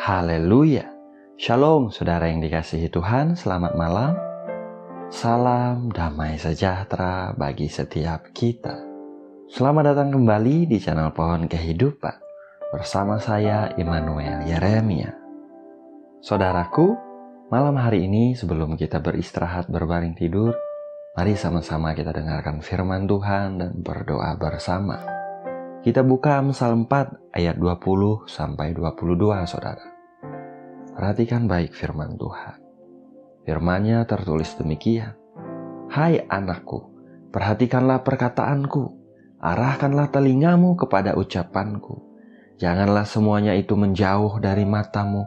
Haleluya. Shalom saudara yang dikasihi Tuhan, selamat malam. Salam damai sejahtera bagi setiap kita. Selamat datang kembali di channel Pohon Kehidupan bersama saya Immanuel Yeremia. Saudaraku, malam hari ini sebelum kita beristirahat berbaring tidur, mari sama-sama kita dengarkan firman Tuhan dan berdoa bersama. Kita buka Amsal 4 ayat 20 sampai 22, saudara. Perhatikan baik firman Tuhan. Firman-Nya tertulis demikian. Hai anakku, perhatikanlah perkataanku, arahkanlah telingamu kepada ucapanku. Janganlah semuanya itu menjauh dari matamu,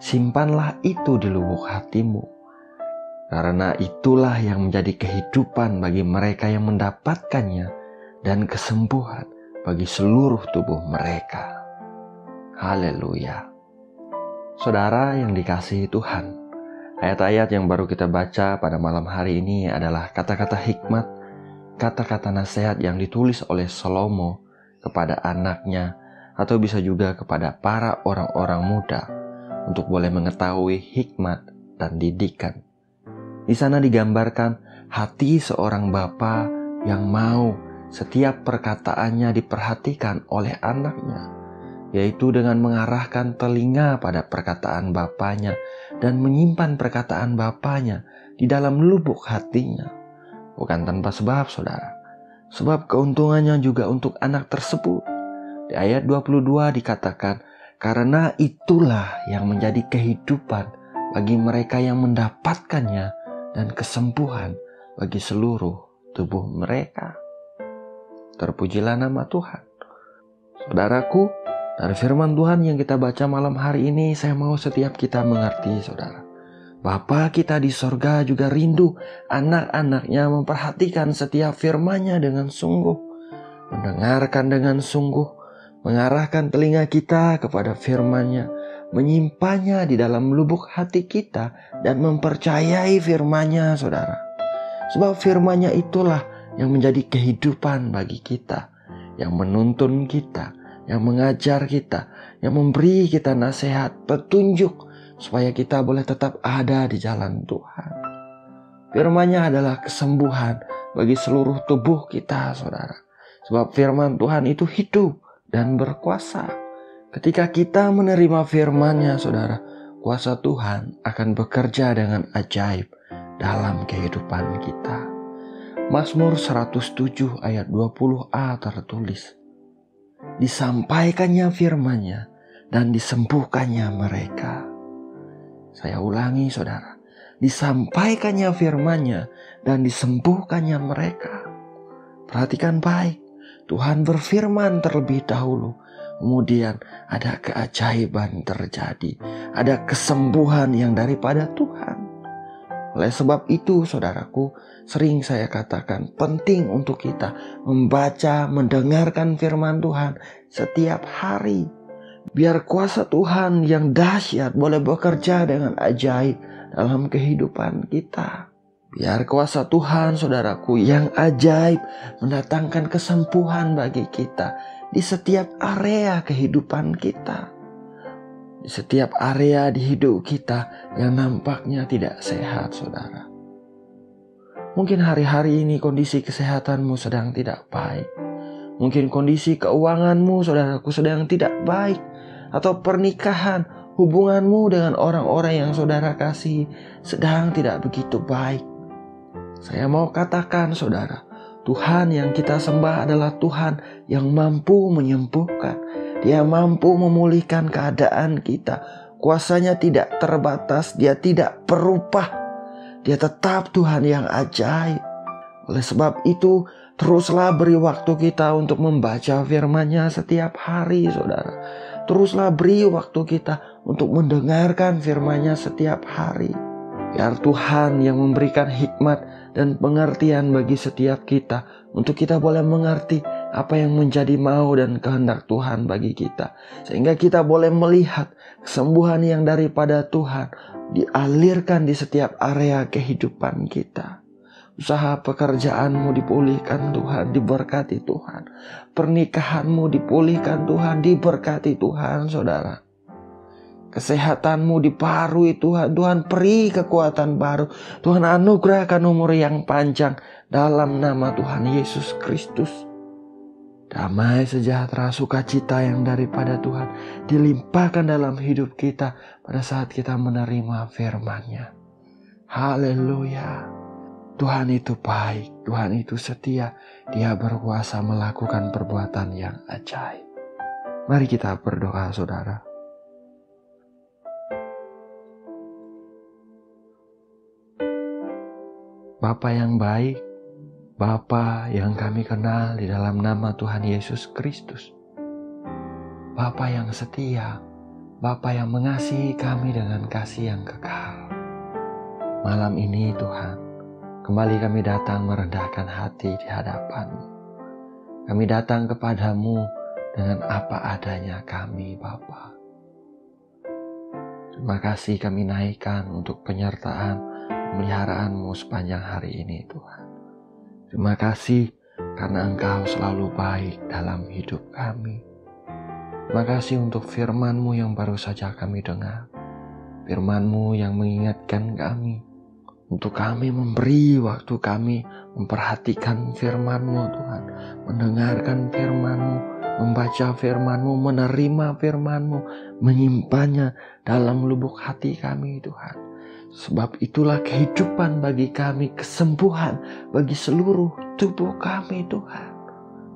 simpanlah itu di lubuk hatimu. Karena itulah yang menjadi kehidupan bagi mereka yang mendapatkannya dan kesembuhan bagi seluruh tubuh mereka. Haleluya. Saudara yang dikasihi Tuhan, ayat-ayat yang baru kita baca pada malam hari ini adalah kata-kata hikmat, kata-kata nasihat yang ditulis oleh Salomo kepada anaknya atau bisa juga kepada para orang-orang muda untuk boleh mengetahui hikmat dan didikan. Di sana digambarkan hati seorang bapa yang mau setiap perkataannya diperhatikan oleh anaknya, yaitu dengan mengarahkan telinga pada perkataan bapaknya dan menyimpan perkataan bapaknya di dalam lubuk hatinya. Bukan tanpa sebab, saudara. Sebab keuntungannya juga untuk anak tersebut. Di ayat 22 dikatakan, karena itulah yang menjadi kehidupan bagi mereka yang mendapatkannya dan kesembuhan bagi seluruh tubuh mereka. Terpujilah nama Tuhan. Saudaraku, dari firman Tuhan yang kita baca malam hari ini, saya mau setiap kita mengerti, saudara. Bapa kita di sorga juga rindu anak-anaknya memperhatikan setiap firman-Nya dengan sungguh, mendengarkan dengan sungguh, mengarahkan telinga kita kepada firman-Nya, menyimpannya di dalam lubuk hati kita, dan mempercayai firman-Nya, saudara. Sebab firman-Nya itulah yang menjadi kehidupan bagi kita, yang menuntun kita, yang mengajar kita, yang memberi kita nasihat, petunjuk, supaya kita boleh tetap ada di jalan Tuhan. Firman-Nya adalah kesembuhan bagi seluruh tubuh kita, saudara. Sebab firman Tuhan itu hidup dan berkuasa. Ketika kita menerima firman-Nya, saudara, kuasa Tuhan akan bekerja dengan ajaib dalam kehidupan kita. Mazmur 107 ayat 20a tertulis, disampaikannya firman-Nya dan disembuhkannya mereka. Saya ulangi, saudara. Disampaikannya firman-Nya dan disembuhkannya mereka. Perhatikan baik. Tuhan berfirman terlebih dahulu. Kemudian ada keajaiban terjadi. Ada kesembuhan yang daripada Tuhan. Oleh sebab itu, saudaraku, sering saya katakan penting untuk kita membaca, mendengarkan firman Tuhan setiap hari. Biar kuasa Tuhan yang dahsyat boleh bekerja dengan ajaib dalam kehidupan kita. Biar kuasa Tuhan, saudaraku, yang ajaib mendatangkan kesembuhan bagi kita di setiap area kehidupan kita. Di setiap area di hidup kita yang nampaknya tidak sehat, saudara. Mungkin hari-hari ini kondisi kesehatanmu sedang tidak baik. Mungkin kondisi keuanganmu, saudaraku, sedang tidak baik. Atau pernikahan, hubunganmu dengan orang-orang yang saudara kasih sedang tidak begitu baik. Saya mau katakan, saudara, Tuhan yang kita sembah adalah Tuhan yang mampu menyembuhkan. Dia mampu memulihkan keadaan kita. Kuasanya tidak terbatas. Dia tidak berubah. Dia tetap Tuhan yang ajaib. Oleh sebab itu, teruslah beri waktu kita untuk membaca firman-Nya setiap hari, saudara. Teruslah beri waktu kita untuk mendengarkan firman-Nya setiap hari. Biar Tuhan yang memberikan hikmat dan pengertian bagi setiap kita, untuk kita boleh mengerti apa yang menjadi mau dan kehendak Tuhan bagi kita. Sehingga kita boleh melihat kesembuhan yang daripada Tuhan dialirkan di setiap area kehidupan kita. Usaha pekerjaanmu dipulihkan Tuhan, diberkati Tuhan. Pernikahanmu dipulihkan Tuhan, diberkati Tuhan, saudara. kesehatanmu diparui Tuhan. Tuhan beri kekuatan baru. Tuhan anugerahkan umur yang panjang dalam nama Tuhan Yesus Kristus. Damai sejahtera sukacita yang daripada Tuhan dilimpahkan dalam hidup kita pada saat kita menerima firman-Nya. Haleluya. Tuhan itu baik, Tuhan itu setia. Dia berkuasa melakukan perbuatan yang ajaib. Mari kita berdoa, saudara. Bapa yang baik, Bapa yang kami kenal di dalam nama Tuhan Yesus Kristus. Bapa yang setia, Bapa yang mengasihi kami dengan kasih yang kekal. Malam ini Tuhan, kembali kami datang merendahkan hati di hadapan-Mu. Kami datang kepadamu dengan apa adanya kami, Bapa. Terima kasih kami naikkan untuk penyertaan pemeliharaan-Mu sepanjang hari ini, Tuhan. Terima kasih karena Engkau selalu baik dalam hidup kami. Terima kasih untuk firman-Mu yang baru saja kami dengar. Firman-Mu yang mengingatkan kami, untuk kami memberi waktu kami memperhatikan firman-Mu, Tuhan. Mendengarkan firman-Mu, membaca firman-Mu, menerima firman-Mu, menyimpannya dalam lubuk hati kami, Tuhan. Sebab itulah kehidupan bagi kami, kesembuhan bagi seluruh tubuh kami, Tuhan.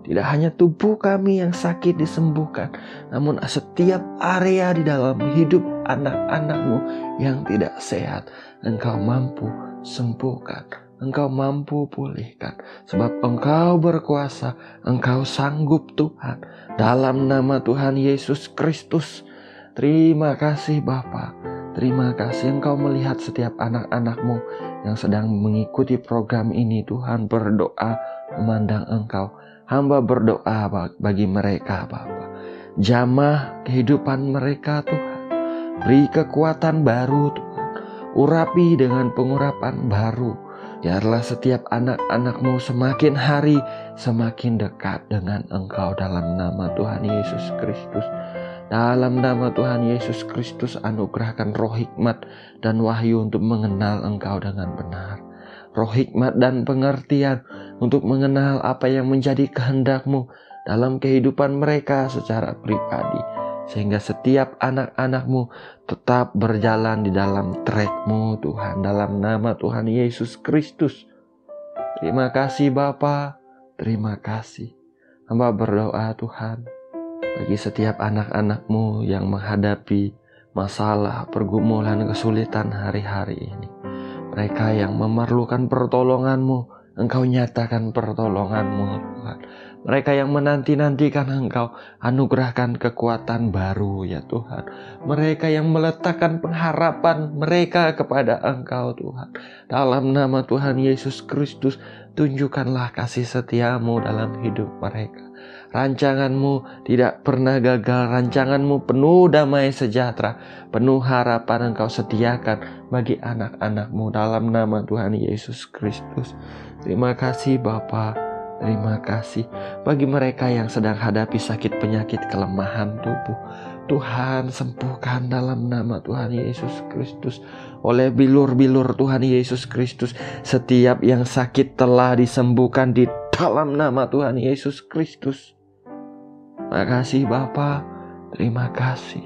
Tidak hanya tubuh kami yang sakit disembuhkan, namun setiap area di dalam hidup anak-anak-Mu yang tidak sehat, Engkau mampu sembuhkan, Engkau mampu pulihkan. Sebab Engkau berkuasa, Engkau sanggup, Tuhan. Dalam nama Tuhan Yesus Kristus, terima kasih Bapa. Terima kasih Engkau melihat setiap anak-anak-Mu yang sedang mengikuti program ini, Tuhan. Berdoa memandang Engkau. Hamba berdoa bagi mereka, Bapa. Jamah kehidupan mereka, Tuhan. Beri kekuatan baru, Tuhan. Urapi dengan pengurapan baru. Biarlah setiap anak-anak-Mu semakin hari semakin dekat dengan Engkau dalam nama Tuhan Yesus Kristus. Dalam nama Tuhan Yesus Kristus, anugerahkan roh hikmat dan wahyu untuk mengenal Engkau dengan benar. Roh hikmat dan pengertian untuk mengenal apa yang menjadi kehendak-Mu dalam kehidupan mereka secara pribadi. Sehingga setiap anak-anak-Mu tetap berjalan di dalam track-Mu, Tuhan. Dalam nama Tuhan Yesus Kristus. Terima kasih Bapa, terima kasih. Hamba berdoa Tuhan, bagi setiap anak-anak-Mu yang menghadapi masalah, pergumulan, kesulitan hari-hari ini. Mereka yang memerlukan pertolongan-Mu, Engkau nyatakan pertolongan-Mu, Tuhan. Mereka yang menanti-nantikan Engkau, anugerahkan kekuatan baru ya Tuhan. Mereka yang meletakkan pengharapan mereka kepada Engkau Tuhan. Dalam nama Tuhan Yesus Kristus, tunjukkanlah kasih setia-Mu dalam hidup mereka. Rancangan-Mu tidak pernah gagal. Rancangan-Mu penuh damai sejahtera, penuh harapan Engkau sediakan bagi anak-anak-Mu dalam nama Tuhan Yesus Kristus. Terima kasih Bapa. Terima kasih bagi mereka yang sedang hadapi sakit penyakit kelemahan tubuh. Tuhan sembuhkan dalam nama Tuhan Yesus Kristus. Oleh bilur-bilur Tuhan Yesus Kristus, setiap yang sakit telah disembuhkan di dalam nama Tuhan Yesus Kristus. Terima kasih Bapa, terima kasih.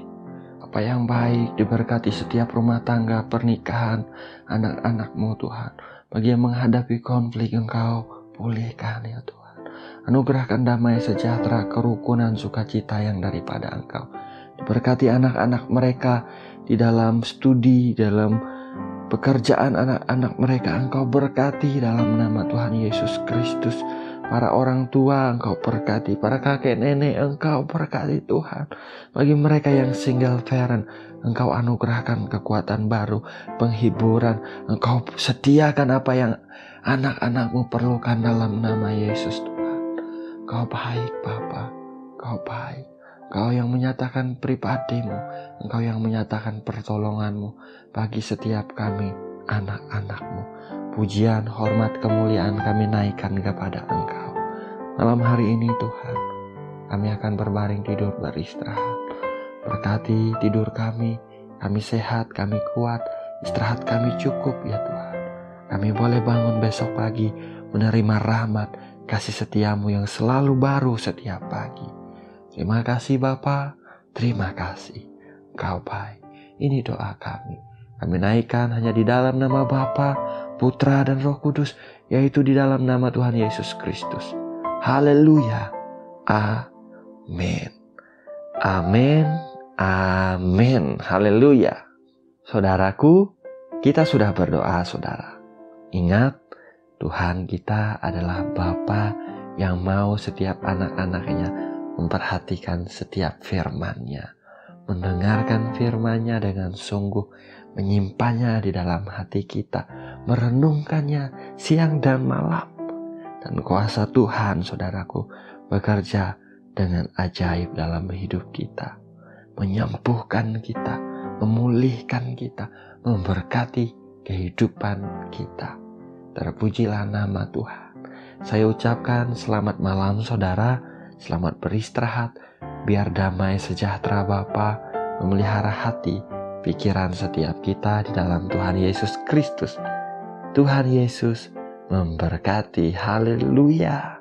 Bapa yang baik, diberkati setiap rumah tangga, pernikahan, anak-anak-Mu Tuhan. Bagi yang menghadapi konflik, Engkau pulihkan ya Tuhan. Anugerahkan damai sejahtera, kerukunan, sukacita yang daripada Engkau. Diberkati anak-anak mereka di dalam studi, dalam pekerjaan anak-anak mereka. Engkau berkati dalam nama Tuhan Yesus Kristus. Para orang tua Engkau berkati, para kakek nenek Engkau berkati Tuhan. Bagi mereka yang single parent, Engkau anugerahkan kekuatan baru, penghiburan. Engkau sediakan apa yang anak-anak-Mu perlukan dalam nama Yesus Tuhan. Engkau baik Bapa, Engkau baik. Engkau yang menyatakan pribadi-Mu, Engkau yang menyatakan pertolongan-Mu bagi setiap kami, anak-anak-Mu. Pujian, hormat, kemuliaan kami naikkan kepada Engkau. Malam hari ini Tuhan, kami akan berbaring tidur beristirahat. Berkati tidur kami, Kami sehat, kami kuat, istirahat kami cukup ya Tuhan. Kami boleh bangun besok pagi menerima rahmat, kasih setiamu yang selalu baru setiap pagi. Terima kasih Bapa, terima kasih. Engkau baik. Ini doa kami. Kami naikkan hanya di dalam nama Bapa, Putra dan Roh Kudus, yaitu di dalam nama Tuhan Yesus Kristus. Haleluya. Amin. Amin. Amin. Haleluya. Saudaraku, kita sudah berdoa, saudara. Ingat, Tuhan kita adalah Bapa yang mau setiap anak-anaknya memperhatikan setiap firman-Nya, mendengarkan firman-Nya dengan sungguh, menyimpannya di dalam hati kita, merenungkannya siang dan malam. Dan kuasa Tuhan, saudaraku, bekerja dengan ajaib dalam hidup kita, menyembuhkan kita, memulihkan kita, memberkati kehidupan kita. Terpujilah nama Tuhan. Saya ucapkan selamat malam saudara, selamat beristirahat, biar damai sejahtera Bapa memelihara hati, pikiran setiap kita di dalam Tuhan Yesus Kristus. Tuhan Yesus memberkati. Haleluya.